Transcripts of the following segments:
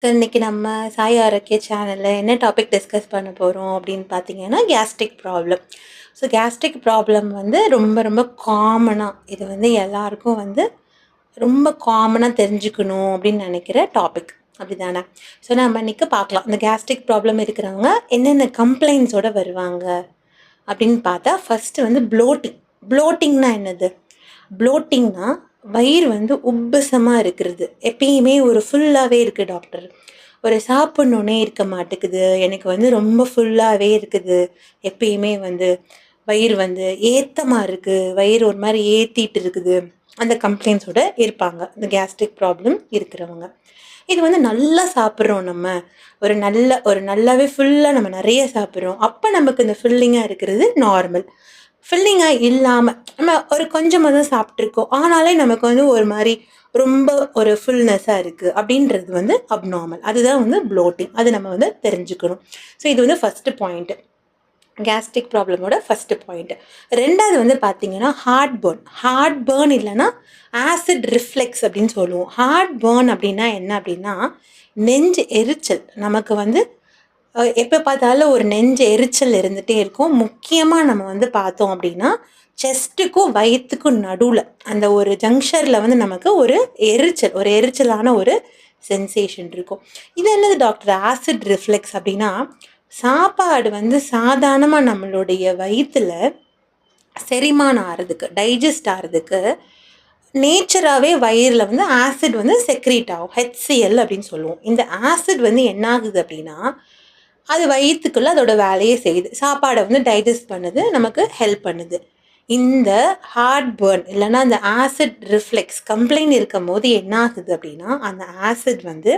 இன்னைக்கு நம்ம சாய் ஆரோக்கிய சேனலில் என்ன டாபிக் டிஸ்கஸ் பண்ண போகிறோம் அப்படின்னு பார்த்தீங்கன்னா gastric problem. So gastric problem வந்து ரொம்ப ரொம்ப காமனாக இது வந்து எல்லாருக்கும் வந்து ரொம்ப காமனாக தெரிஞ்சுக்கணும் அப்படின்னு நினைக்கிற டாபிக் அப்படி தானே. ஸோ நம்ம இன்றைக்கி பார்க்கலாம் இந்த கேஸ்ட்ரிக் ப்ராப்ளம் இருக்கிறவங்க என்னென்ன கம்ப்ளைண்ட்ஸோடு வருவாங்க அப்படின்னு பார்த்தா ஃபஸ்ட்டு வந்து ப்ளோட்டிங்னா என்னது? ப்ளோட்டிங்னா வயிறு வந்து உப்பசமாக இருக்கிறது, எப்பயுமே ஒரு ஃபுல்லாகவே இருக்குது டாக்டர், ஒரு சாப்பிட்ணுன்னே இருக்க மாட்டேங்குது, எனக்கு வந்து ரொம்ப ஃபுல்லாகவே இருக்குது, எப்பயுமே வந்து வயிறு வந்து ஏத்தமாக இருக்குது, வயிறு ஒரு மாதிரி ஏற்றிட்டு இருக்குது, அந்த கம்ப்ளைண்ட்ஸோடு இருப்பாங்க இந்த கேஸ்ட்ரிக் ப்ராப்ளம் இருக்கிறவங்க. இது வந்து நல்லா சாப்பிட்றோம், நம்ம ஒரு நல்லாவே ஃபுல்லாக நம்ம நிறைய சாப்பிட்றோம், அப்போ நமக்கு இந்த ஃபில்லிங்காக இருக்கிறது நார்மல். ஃபில்லிங்காக இல்லாமல் நம்ம ஒரு கொஞ்சமாக தான் சாப்பிட்ருக்கோம், ஆனாலே நமக்கு வந்து ஒரு மாதிரி ரொம்ப ஒரு ஃபுல்னஸ்ஸாக இருக்குது அப்படின்றது வந்து அப்நார்மல். அதுதான் வந்து ப்ளோட்டிங். அது நம்ம வந்து தெரிஞ்சுக்கணும். ஸோ இது வந்து ஃபஸ்ட்டு பாயிண்ட்டு, கேஸ்ட்ரிக் ப்ராப்ளமோட ஃபஸ்ட்டு பாயிண்ட்டு. ரெண்டாவது வந்து பார்த்திங்கன்னா ஹார்ட் பர்ன் இல்லைன்னா ஆசிட் ரிஃப்ளெக்ஸ் அப்படின்னு சொல்லுவோம். ஹார்ட் பர்ன் அப்படின்னா என்ன அப்படின்னா நெஞ்சு எரிச்சல். நமக்கு வந்து எப்போ பார்த்தாலும் ஒரு நெஞ்சு எரிச்சல் இருந்துகிட்டே இருக்கும். முக்கியமாக நம்ம வந்து பார்த்தோம் அப்படின்னா செஸ்ட்டுக்கும் வயிற்றுக்கும் நடுவில் அந்த ஒரு ஜங்ஷனில் வந்து நமக்கு ஒரு எரிச்சலான ஒரு சென்சேஷன் இருக்கும். இது என்னது டாக்டர் ஆசிட் ரிஃப்ளெக்ஸ் அப்படின்னா, சாப்பாடு வந்து சாதாரணமாக நம்மளுடைய வயிற்றில் செரிமானம் ஆகிறதுக்கு, டைஜஸ்ட் ஆகிறதுக்கு நேச்சராகவே வயிறில் வந்து ஆசிட் வந்து செக்ரீட் ஆகும், HCl அப்படின்னு சொல்லுவோம். இந்த ஆசிட் வந்து என்ன ஆகுது அப்படின்னா, அது வயிற்றுக்குள்ளே அதோட வேலையை செய்யுது, சாப்பாடை வந்து டைஜஸ்ட் பண்ணுது, நமக்கு ஹெல்ப் பண்ணுது. இந்த ஹார்ட் பர்ன் இல்லைன்னா அந்த ஆசிட் ரிஃப்ளெக்ஸ் கம்ப்ளைண்ட் இருக்கும் போது என்ன ஆகுது அப்படின்னா, அந்த ஆசிட் வந்து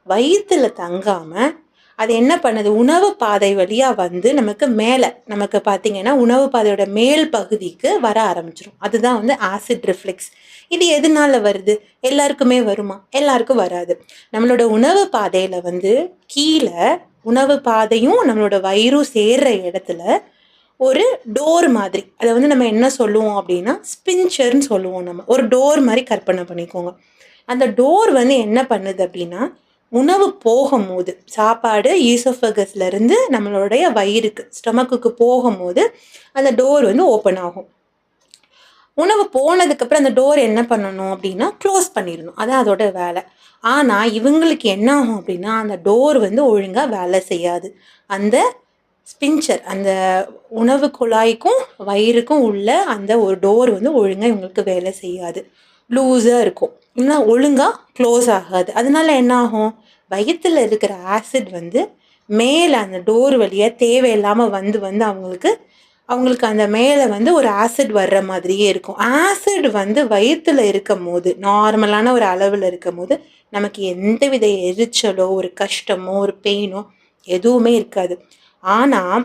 வயிற்றில் தங்காமல் அது என்ன பண்ணுது, உணவு பாதை வழியாக வந்து நமக்கு பார்த்திங்கன்னா உணவு பாதையோட மேல் பகுதிக்கு வர ஆரம்பிச்சிடும். அதுதான் வந்து ஆசிட் ரிஃப்ளெக்ஸ். இது எதனால வருது? எல்லாருக்குமே வருமா? எல்லாருக்கும் வராது. நம்மளோட உணவு பாதையில் வந்து கீழே உணவு பாதையும் நம்மளோட வயிறும் சேர்ற இடத்துல ஒரு டோர் மாதிரி, அதை வந்து நம்ம என்ன சொல்லுவோம் அப்படின்னா ஸ்பின்ச்சர்னு சொல்லுவோம். நம்ம ஒரு டோர் மாதிரி கற்பனை பண்ணிக்கோங்க. அந்த டோர் வந்து என்ன பண்ணுது அப்படின்னா, உணவு போகும்போது சாப்பாடு ஈசோஃபகஸ்லேருந்து நம்மளுடைய வயிறுக்கு ஸ்டொமக்குக்கு போகும்போது அந்த டோர் வந்து ஓப்பன் ஆகும். உணவு போனதுக்கப்புறம் அந்த டோர் என்ன பண்ணணும் அப்படின்னா க்ளோஸ் பண்ணிடணும், அதான் அதோட வேலை. ஆனால் இவங்களுக்கு என்ன ஆகும் அப்படின்னா, அந்த டோர் வந்து ஒழுங்காக வேலை செய்யாது. அந்த ஸ்பின்ச்சர், அந்த உணவு குழாய்க்கும் வயிறுக்கும் உள்ள அந்த ஒரு டோர் வந்து ஒழுங்காக இவங்களுக்கு வேலை செய்யாது, லூஸாக இருக்கும், இல்லைனா ஒழுங்காக க்ளோஸ் ஆகாது. அதனால என்ன ஆகும், வயிற்றில் இருக்கிற ஆசிட் வந்து மேலே அந்த டோர் வழியாக தேவையில்லாமல் வந்து வந்து அவங்களுக்கு அந்த மேலே வந்து ஒரு ஆசிட் வர்ற மாதிரியே இருக்கும். ஆசிட் வந்து வயிற்றில் இருக்கும் போது, நார்மலான ஒரு அளவில் இருக்கும் போது நமக்கு எந்தவித எரிச்சலோ ஒரு கஷ்டமோ ஒரு பெயினோ எதுவுமே இருக்காது. ஆனால்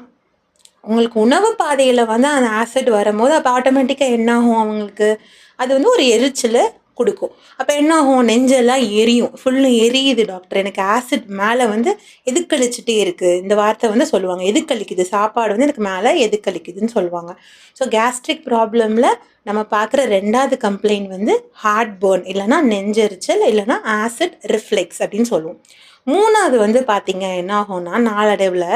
உங்களுக்கு உணவு பாதையில் வந்து அந்த ஆசிட் வரும்போது அப்போ ஆட்டோமேட்டிக்காக என்ன ஆகும், அவங்களுக்கு அது வந்து ஒரு எரிச்சலை கொடுக்கும். அப்போ என்ன ஆகும், நெஞ்செல்லாம் எரியும், ஃபுல்லும் எரியுது டாக்டர், எனக்கு ஆசிட் மேலே வந்து எதுக்களிச்சுட்டே இருக்குது, இந்த வார்த்தை வந்து சொல்லுவாங்க, எதுக்களிக்குது, சாப்பாடு வந்து எனக்கு மேலே எதுக்களிக்குதுன்னு சொல்லுவாங்க. ஸோ கேஸ்ட்ரிக் ப்ராப்ளமில் நம்ம பார்க்குற ரெண்டாவது கம்ப்ளைண்ட் வந்து ஹார்ட் பர்ன் இல்லைனா நெஞ்செரிச்சல் இல்லைனா ஆசிட் ரிஃப்ளெக்ஸ் அப்படின்னு சொல்லுவோம். மூணாவது வந்து பார்த்திங்க என்ன ஆகும்னா, நாளடைவில்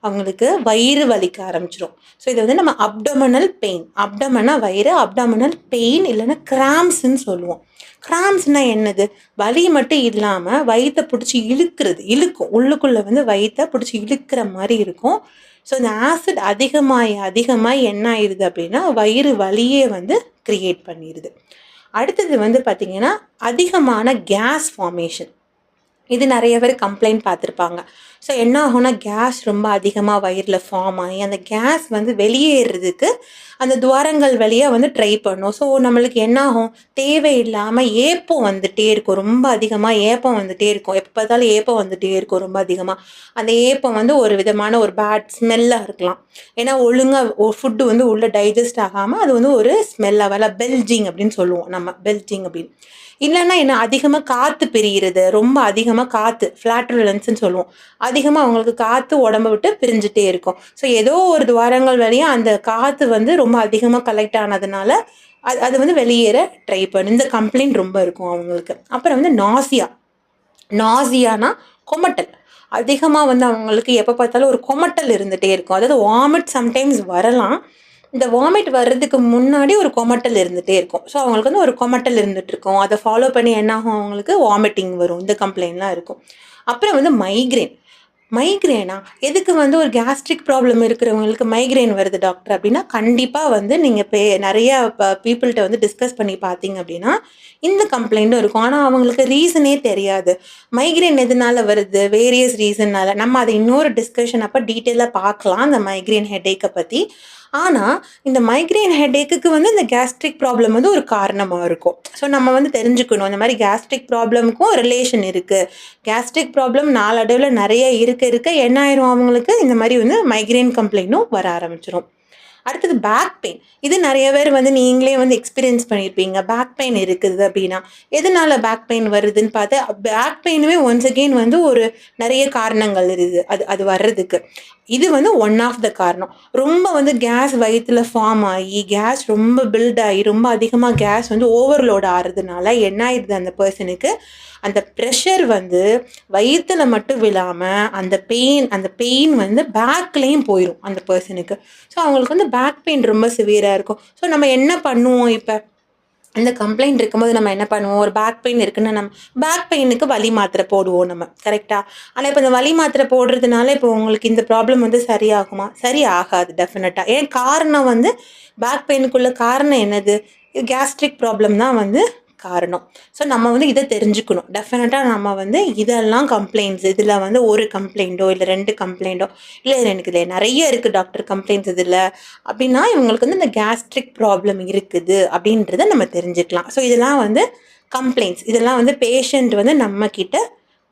அவங்களுக்கு வயிறு வலிக்க ஆரம்பிச்சிடும். ஸோ இதை வந்து நம்ம அப்டோமினல் பெயின், அப்டமனா வயிறு, அப்டோமினல் பெயின் இல்லைன்னா கிராம்ஸ்ன்னு சொல்லுவோம். கிராம்ஸ்னால் என்னது, வலி மட்டும் இல்லாமல் வயிற்றை பிடிச்சி இழுக்கும், உள்ளுக்குள்ளே வந்து வயிற்றை பிடிச்சி இழுக்கிற மாதிரி இருக்கும். ஸோ இந்த ஆசிட் அதிகமாகி என்ன ஆயிடுது அப்படின்னா வயிறு வலியே வந்து க்ரியேட் பண்ணிடுது. அடுத்தது வந்து பார்த்திங்கன்னா அதிகமான கேஸ் ஃபார்மேஷன். இது நிறைய பேர் கம்ப்ளைண்ட் பார்த்துருப்பாங்க. ஸோ என்ன ஆகும்னா, கேஸ் ரொம்ப அதிகமாக வயிறில் ஃபார்ம் ஆகி அந்த கேஸ் வந்து வெளியேறதுக்கு அந்த துவாரங்கள் வழியாக வந்து ட்ரை பண்ணும். ஸோ நம்மளுக்கு என்ன ஆகும், தேவையில்லாமல் ஏப்பம் வந்துகிட்டே இருக்கும், ரொம்ப அதிகமாக ஏப்பம் வந்துகிட்டே இருக்கும், எப்போ பார்த்தாலும் ஏப்பம் வந்துகிட்டே இருக்கும் ரொம்ப அதிகமாக. அந்த ஏப்பம் வந்து ஒரு விதமான ஒரு பேட் ஸ்மெல்லாக இருக்கலாம், ஏன்னா ஒழுங்காக ஃபுட்டு வந்து உள்ளே டைஜஸ்ட் ஆகாமல் அது வந்து ஒரு ஸ்மெல்லாக வரல, பெல்ஜிங் அப்படின்னு சொல்லுவோம் நம்ம, பெல்ஜிங் அப்படின்னு. இல்லைன்னா என்ன, அதிகமாக காற்று பிரிகிறது, ரொம்ப அதிகமாக காற்று, ஃப்ளாட்டுலன்ஸ்ன்னு சொல்லுவோம், அதிகமாக அவங்களுக்கு காற்று உடம்பை விட்டு பிரிஞ்சுட்டே இருக்கும். ஸோ ஏதோ ஒரு துவாரங்கள் வழியாக அந்த காற்று வந்து ரொம்ப அதிகமாக கலெக்ட் ஆனதுனால அது வந்து வெளியேற ட்ரை பண்ணும். இந்த கம்ப்ளைண்ட் ரொம்ப இருக்கும் அவங்களுக்கு. அப்புறம் வந்து நாசியானா கொமட்டல் அதிகமாக வந்து அவங்களுக்கு எப்போ பார்த்தாலும் ஒரு கொமட்டல் இருந்துகிட்டே இருக்கும். அதாவது வாமிட் சம்டைம்ஸ் வரலாம். இந்த வாமிட் வர்றதுக்கு முன்னாடி ஒரு கொமட்டல் இருந்துகிட்டே இருக்கும். ஸோ அவங்களுக்கு வந்து ஒரு கொமட்டல் இருந்துகிட்ருக்கும். அதை ஃபாலோ பண்ணி என்ன ஆகும், அவங்களுக்கு வாமிட்டிங் வரும். இந்த கம்ப்ளைண்ட்லாம் இருக்கும். அப்புறம் வந்து மைக்ரேன். மைக்ரேனா எதுக்கு வந்து ஒரு கேஸ்ட்ரிக் ப்ராப்ளம் இருக்கிறவங்களுக்கு மைக்ரேன் வருது டாக்டர் அப்படின்னா, கண்டிப்பாக வந்து நீங்கள் நிறைய பீப்புள்கிட்ட வந்து டிஸ்கஸ் பண்ணி பார்த்தீங்க அப்படின்னா இந்த கம்ப்ளைண்ட்டும் இருக்கும். ஆனால் அவங்களுக்கு ரீசனே தெரியாது. மைக்ரேன் எதனால வருது, வேரியஸ் ரீசன்னால. நம்ம அதை இன்னொரு டிஸ்கஷன் அப்போ டீட்டெயிலாக பார்க்கலாம் அந்த மைக்ரேன் ஹெடேக்கை பற்றி. ஆனால் இந்த மைக்ரேன் ஹெடேக்குக்கு வந்து இந்த கேஸ்ட்ரிக் ப்ராப்ளம் வந்து ஒரு காரணமாக இருக்கும். ஸோ நம்ம வந்து தெரிஞ்சுக்கணும், இந்த மாதிரி கேஸ்ட்ரிக் ப்ராப்ளமுக்கும் ரிலேஷன் இருக்குது. கேஸ்ட்ரிக் ப்ராப்ளம் நாளடைவில் நிறைய இருக்க என்ன ஆயிரும், அவங்களுக்கு இந்த மாதிரி வந்து மைக்ரேன் கம்ப்ளைண்ட்டும் வர ஆரம்பிச்சிடும். அடுத்தது பேக் பெயின். இது நிறைய பேர் வந்து நீங்களே வந்து எக்ஸ்பீரியன்ஸ் பண்ணியிருப்பீங்க. பேக் பெயின் இருக்குது அப்படின்னா எதனால பேக் பெயின் வருதுன்னு பார்த்தா, பேக் பெயினுமே ஒன்ஸ் அகெயின் வந்து ஒரு நிறைய காரணங்கள் இருக்குது அது வர்றதுக்கு. இது வந்து ஒன் ஆஃப் த காரணம். ரொம்ப வந்து கேஸ் வயிற்றுல ஃபார்ம் ஆகி கேஸ் ரொம்ப பில்ட் ஆகி ரொம்ப அதிகமாக கேஸ் வந்து ஓவர்லோட் ஆகிறதுனால என்ன ஆயிடுது, அந்த பர்சனுக்கு அந்த ப்ரெஷர் வந்து வயிற்றுல மட்டும் விழாமல் அந்த பெயின் வந்து பேக்லேயும் போயிடும் அந்த பர்சனுக்கு. ஸோ அவங்களுக்கு வந்து பேக் பெயின் ரொம்ப சிவியராக இருக்கும். ஸோ நம்ம என்ன பண்ணுவோம், இப்போ இந்த கம்ப்ளைண்ட் இருக்கும்போது நம்ம என்ன பண்ணுவோம், ஒரு பேக் பெயின் இருக்குன்னு நம்ம பேக் பெயினுக்கு வலி மாத்திரை போடுவோம் நம்ம, கரெக்டாக. ஆனால் இப்போ இந்த வலி மாத்திரை போடுறதுனால இப்போ உங்களுக்கு இந்த ப்ராப்ளம் வந்து சரியாகுமா? சரி ஆகாது டெஃபினட்டாக. ஏன் காரணம் வந்து பேக் பெயினுக்குள்ள காரணம் என்னது, கேஸ்ட்ரிக் ப்ராப்ளம் தான் வந்து காரணம். ஸோ நம்ம வந்து இதை தெரிஞ்சுக்கணும். டெஃபினட்டாக நம்ம வந்து இதெல்லாம் கம்ப்ளைண்ட்ஸ், இதில் வந்து ஒரு கம்ப்ளைண்ட்டோ இல்லை 2 கம்ப்ளைண்ட்டோ இல்லை எனக்கு இதில் நிறைய இருக்குது டாக்டர் கம்ப்ளைண்ட்ஸ் இதில் அப்படின்னா இவங்களுக்கு வந்து இந்த கேஸ்ட்ரிக் ப்ராப்ளம் இருக்குது அப்படின்றத நம்ம தெரிஞ்சுக்கலாம். ஸோ இதெல்லாம் வந்து கம்ப்ளைண்ட்ஸ். இதெல்லாம் வந்து பேஷண்ட் வந்து நம்மக்கிட்ட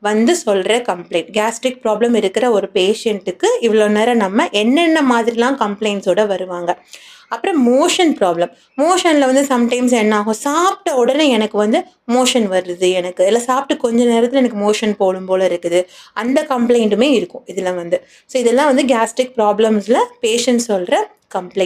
வந்து சொல்கிற கம்ப்ளைண்ட். கேஸ்ட்ரிக் ப்ராப்ளம் இருக்கிற ஒரு பேஷண்ட்டுக்கு இவ்வளோ நேரம் நம்ம என்னென்ன மாதிரிலாம் கம்ப்ளைண்ட்ஸோடு வருவாங்க. அப்புறம் மோஷன் ப்ராப்ளம். மோஷனில் வந்து சம்டைம்ஸ் என்ன ஆகும், சாப்பிட்ட உடனே எனக்கு வந்து மோஷன் வருது, எனக்கு இல்லை சாப்பிட்டு கொஞ்சம் நேரத்தில் எனக்கு மோஷன் போடும் போல் இருக்குது, அந்த கம்ப்ளைண்ட்டுமே இருக்கும் இதில் வந்து. ஸோ இதெல்லாம் வந்து கேஸ்ட்ரிக் ப்ராப்ளம்ஸில் பேஷண்ட் சொல்கிற கம்ப்ளைண்ட்.